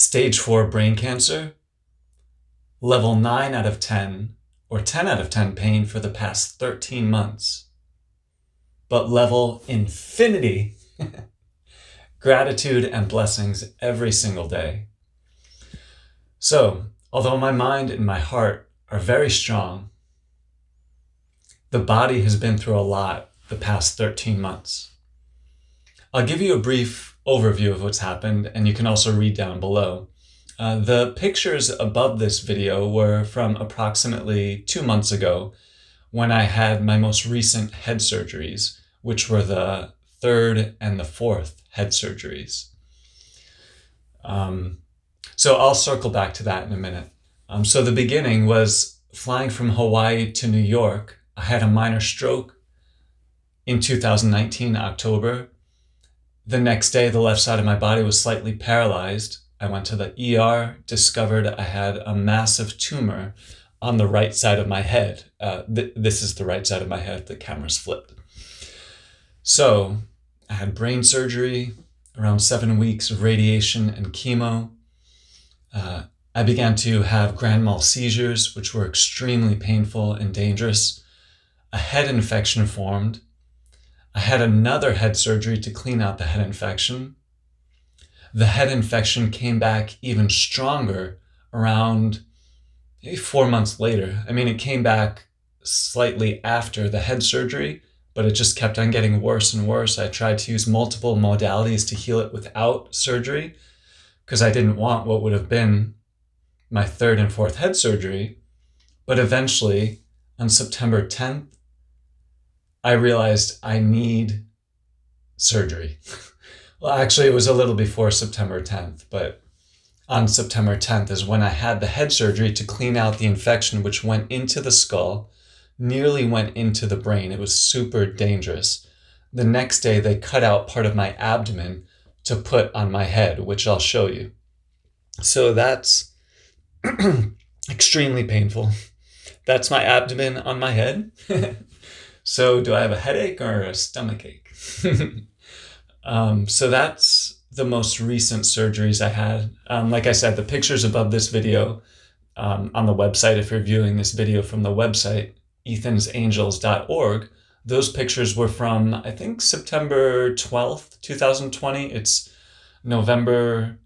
Stage 4 brain cancer, level 9 out of 10, or 10 out of 10 pain for the past 13 months. But level infinity, gratitude and blessings every single day. So, although my mind and my heart are very strong, the body has been through a lot the past 13 months. I'll give you a brief overview of what's happened, and you can also read down below. The pictures above this video were from approximately 2 months ago when I had my most recent head surgeries, which were the third and the fourth head surgeries. So I'll circle back to that in a minute. So the beginning was flying from Hawaii to New York. I had a minor stroke in 2019, October. The next day, the left side of my body was slightly paralyzed. I went to the ER, discovered I had a massive tumor on the right side of my head. This is the right side of my head. The camera's flipped. So I had brain surgery, around 7 weeks of radiation and chemo. I began to have grand mal seizures, which were extremely painful and dangerous. A head infection formed. I had another head surgery to clean out the head infection. The head infection came back even stronger around maybe 4 months later. I mean, it came back slightly after the head surgery, but it just kept on getting worse and worse. I tried to use multiple modalities to heal it without surgery because I didn't want what would have been my third and fourth head surgery. But eventually, on September 10th, I realized I need surgery. Well, actually, it was a little before September 10th, but on September 10th is when I had the head surgery to clean out the infection, which went into the skull, nearly went into the brain. It was super dangerous. The next day, they cut out part of my abdomen to put on my head, which I'll show you. So that's extremely painful. That's my abdomen on my head. So do I have a headache or a stomach ache? So that's the most recent surgeries I had. Like I said, the pictures above this video on the website, if you're viewing this video from the website, ethansangels.org, those pictures were from, I think, September 12th, 2020. It's November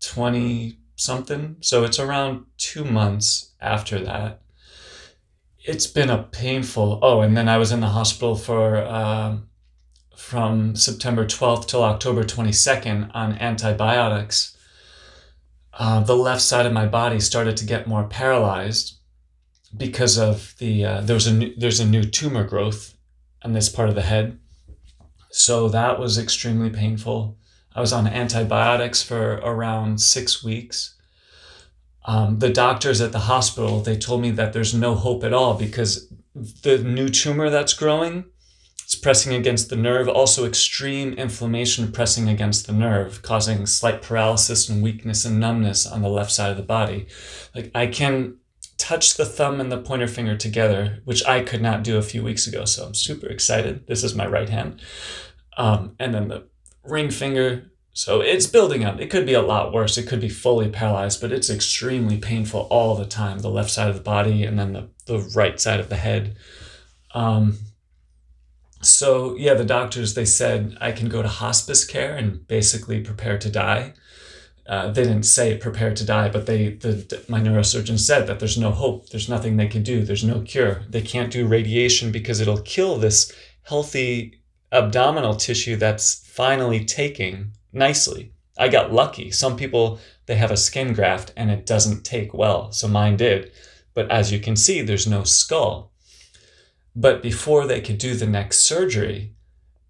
20 something. So it's around 2 months after that. It's been a painful, and then I was in the hospital for, from September 12th till October 22nd on antibiotics. The left side of my body started to get more paralyzed because of there's a new tumor growth on this part of the head. So that was extremely painful. I was on antibiotics for around 6 weeks. The doctors at the hospital, they told me that there's no hope at all because the new tumor that's growing, it's pressing against the nerve, also extreme inflammation pressing against the nerve, causing slight paralysis and weakness and numbness on the left side of the body. Like, I can touch the thumb and the pointer finger together, which I could not do a few weeks ago. So I'm super excited. This is my right hand. And then the ring finger. So it's building up. It could be a lot worse. It could be fully paralyzed, but it's extremely painful all the time. The left side of the body and then the right side of the head. So yeah, the doctors, they said I can go to hospice care and basically prepare to die. They didn't say prepare to die, but my neurosurgeon said that there's no hope. There's nothing they can do. There's no cure. They can't do radiation because it'll kill this healthy abdominal tissue that's finally taking nicely. I got lucky. Some people, they have a skin graft and it doesn't take well. So mine did. But as you can see, there's no skull. But before they could do the next surgery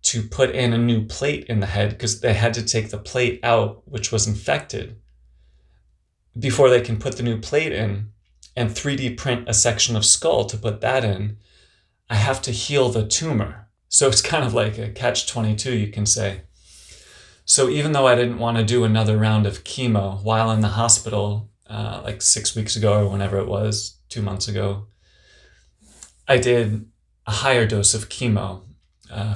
to put in a new plate in the head, because they had to take the plate out, which was infected, before they can put the new plate in and 3D print a section of skull to put that in, I have to heal the tumor. So it's kind of like a catch-22, you can say. So even though I didn't want to do another round of chemo while in the hospital, like 6 weeks ago or whenever it was, 2 months ago, I did a higher dose of chemo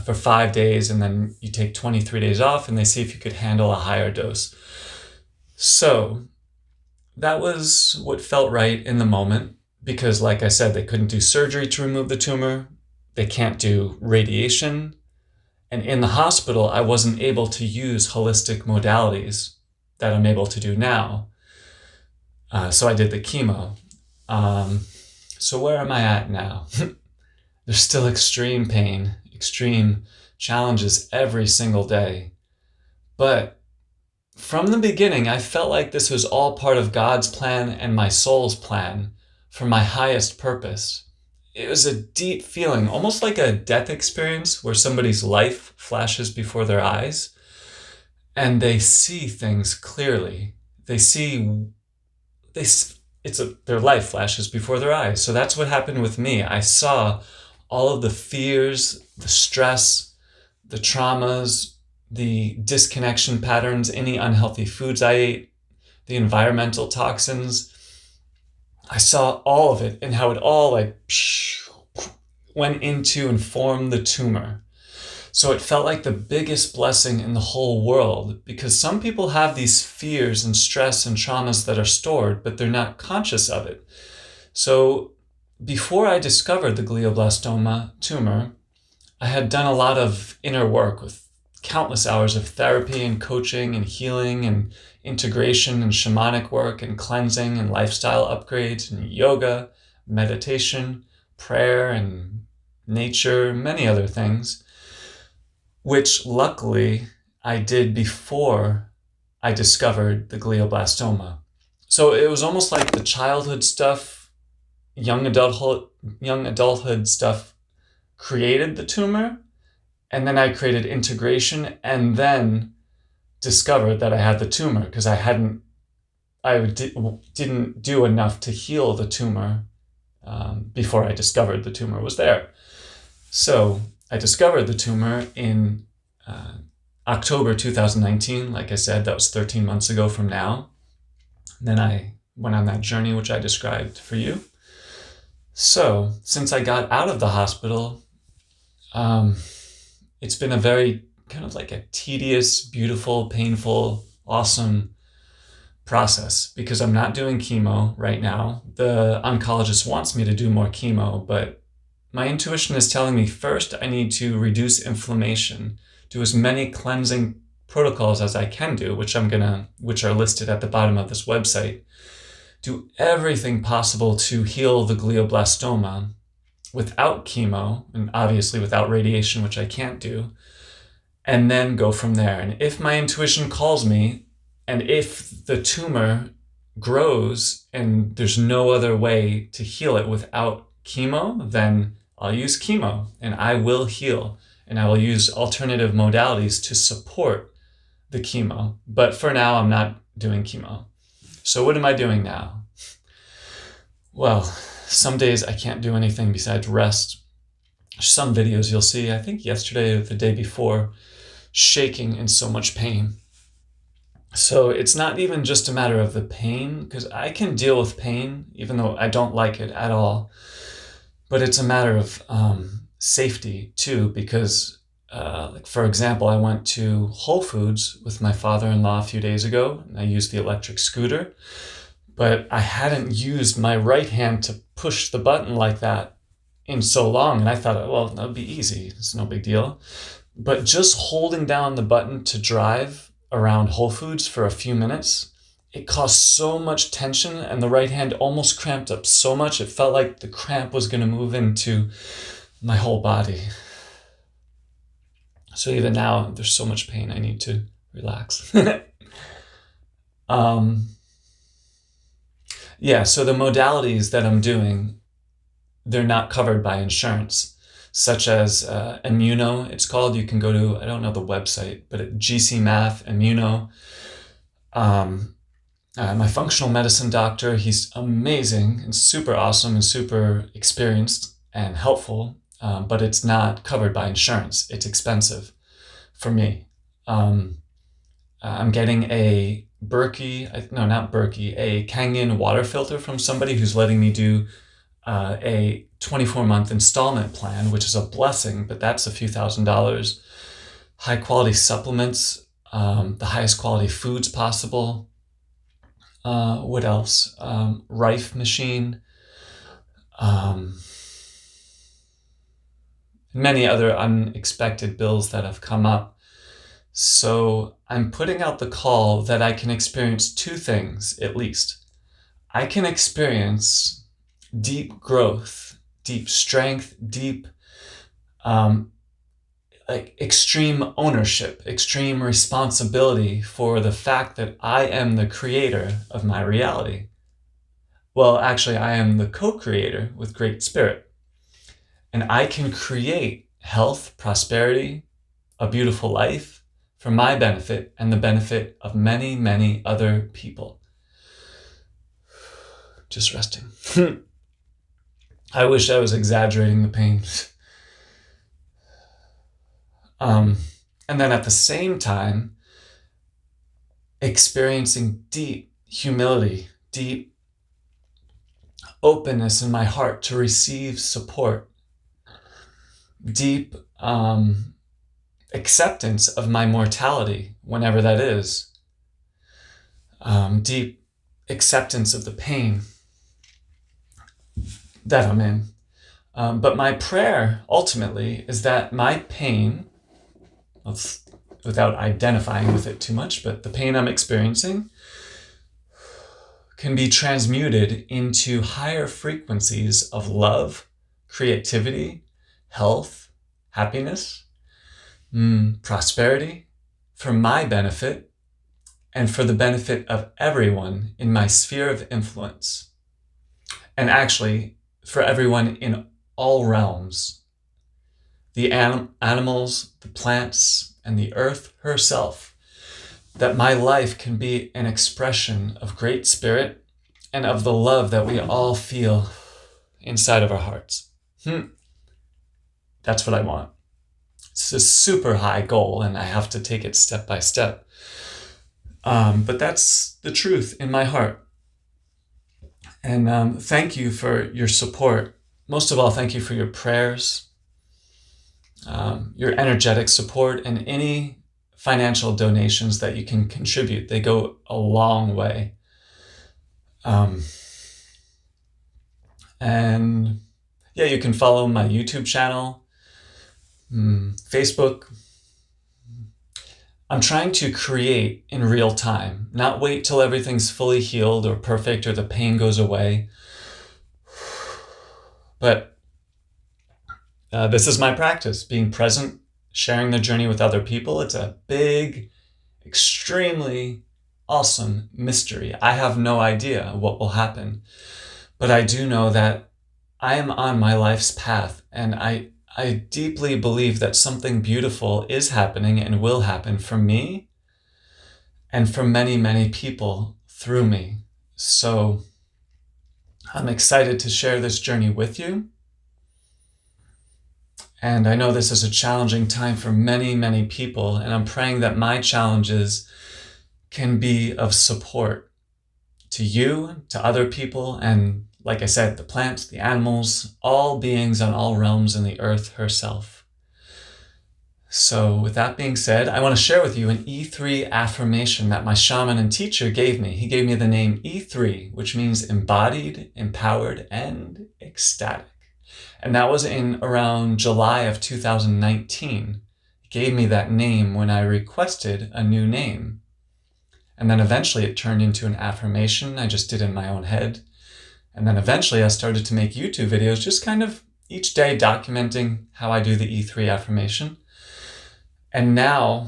for 5 days, and then you take 23 days off and they see if you could handle a higher dose. So that was what felt right in the moment because, like I said, they couldn't do surgery to remove the tumor. They can't do radiation. And in the hospital, I wasn't able to use holistic modalities that I'm able to do now. So I did the chemo. So where am I at now? There's still extreme pain, extreme challenges every single day. But from the beginning, I felt like this was all part of God's plan and my soul's plan for my highest purpose. It was a deep feeling, almost like a death experience where somebody's life flashes before their eyes and they see things clearly. Their life flashes before their eyes. So that's what happened with me. I saw all of the fears, the stress, the traumas, the disconnection patterns, any unhealthy foods I ate, the environmental toxins. I saw all of it and how it all went into and formed the tumor. So it felt like the biggest blessing in the whole world because some people have these fears and stress and traumas that are stored, but they're not conscious of it. So before I discovered the glioblastoma tumor, I had done a lot of inner work with countless hours of therapy and coaching and healing and integration and shamanic work and cleansing and lifestyle upgrades and yoga, meditation, prayer and nature, many other things, which luckily I did before I discovered the glioblastoma. So it was almost like the childhood stuff, young adulthood stuff created the tumor, and then I created integration and then discovered that I had the tumor because I didn't do enough to heal the tumor before I discovered the tumor was there. So I discovered the tumor in October 2019. Like I said, that was 13 months ago from now. Then I went on that journey, which I described for you. So since I got out of the hospital, it's been a very kind of like a tedious, beautiful, painful, awesome process because I'm not doing chemo right now. The oncologist wants me to do more chemo, but my intuition is telling me first I need to reduce inflammation, do as many cleansing protocols as I can do, which are listed at the bottom of this website. Do everything possible to heal the glioblastoma without chemo and obviously without radiation, which I can't do, and then go from there. And if my intuition calls me, and if the tumor grows and there's no other way to heal it without chemo, then I'll use chemo and I will heal and I will use alternative modalities to support the chemo. But for now, I'm not doing chemo. So what am I doing now? Well, some days I can't do anything besides rest. Some videos you'll see, I think yesterday or the day before, shaking in so much pain. So it's not even just a matter of the pain, because I can deal with pain, even though I don't like it at all. But it's a matter of safety too, because like for example, I went to Whole Foods with my father-in-law a few days ago, and I used the electric scooter, but I hadn't used my right hand to push the button like that in so long. And I thought, well, that'd be easy. It's no big deal. But just holding down the button to drive around Whole Foods for a few minutes, it caused so much tension and the right hand almost cramped up so much. It felt like the cramp was going to move into my whole body. So even now, there's so much pain, I need to relax. Yeah, so the modalities that I'm doing, they're not covered by insurance, such as Immuno, it's called. You can go to, I don't know the website, but GCMAF, Immuno. My functional medicine doctor, he's amazing and super awesome and super experienced and helpful, but it's not covered by insurance. It's expensive for me. I'm getting a a Kangen water filter from somebody who's letting me do a 24-month installment plan, which is a blessing, but that's a few $1,000s. High quality supplements, the highest quality foods possible, What else? Rife machine. Um, Many other unexpected bills that have come up. So I'm putting out the call that I can experience two things at least. I can experience deep growth, deep strength, deep like extreme ownership, extreme responsibility for the fact that I am the creator of my reality. Well, actually, I am the co-creator with Great Spirit. And I can create health, prosperity, a beautiful life for my benefit and the benefit of many, many other people. Just resting. I wish I was exaggerating the pain. And then at the same time, experiencing deep humility, deep openness in my heart to receive support, deep acceptance of my mortality, whenever that is, deep acceptance of the pain that I'm in. But my prayer ultimately is that my pain, without identifying with it too much, but the pain I'm experiencing can be transmuted into higher frequencies of love, creativity, health, happiness, prosperity, for my benefit and for the benefit of everyone in my sphere of influence. And actually, for everyone in all realms, the animals, the plants, and the earth herself, that my life can be an expression of Great Spirit and of the love that we all feel inside of our hearts. That's what I want. It's a super high goal, and I have to take it step by step. But that's the truth in my heart. And thank you for your support. Most of all, thank you for your prayers, your energetic support, and any financial donations that you can contribute. They go a long way. And yeah, you can follow my YouTube channel, Facebook. I'm trying to create in real time, not wait till everything's fully healed or perfect or the pain goes away. But this is my practice, being present, sharing the journey with other people. It's a big, extremely awesome mystery. I have no idea what will happen, but I do know that I am on my life's path, and I deeply believe that something beautiful is happening and will happen for me and for many, many people through me. So I'm excited to share this journey with you. And I know this is a challenging time for many, many people, and I'm praying that my challenges can be of support to you, to other people, and like I said, the plants, the animals, all beings on all realms in the earth herself. So with that being said, I want to share with you an E3 affirmation that my shaman and teacher gave me. He gave me the name E3, which means embodied, empowered, and ecstatic. And that was in around July of 2019. He gave me that name when I requested a new name. And then eventually it turned into an affirmation I just did in my own head. And then eventually I started to make YouTube videos, just kind of each day documenting how I do the E3 affirmation. And now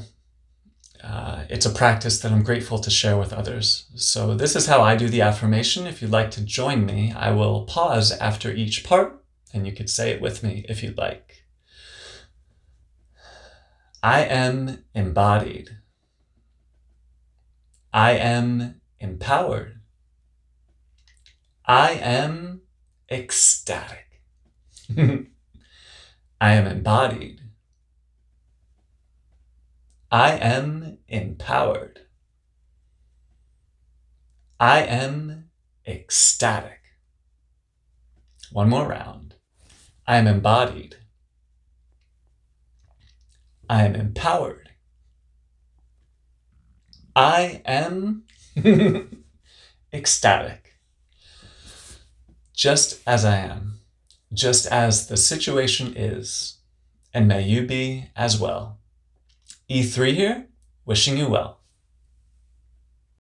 it's a practice that I'm grateful to share with others. So this is how I do the affirmation. If you'd like to join me, I will pause after each part, and you could say it with me if you'd like. I am embodied. I am empowered. I am ecstatic. I am embodied. I am empowered. I am ecstatic. One more round. I am embodied. I am empowered. I am ecstatic. Just as I am, just as the situation is, and may you be as well. E3 here, wishing you well.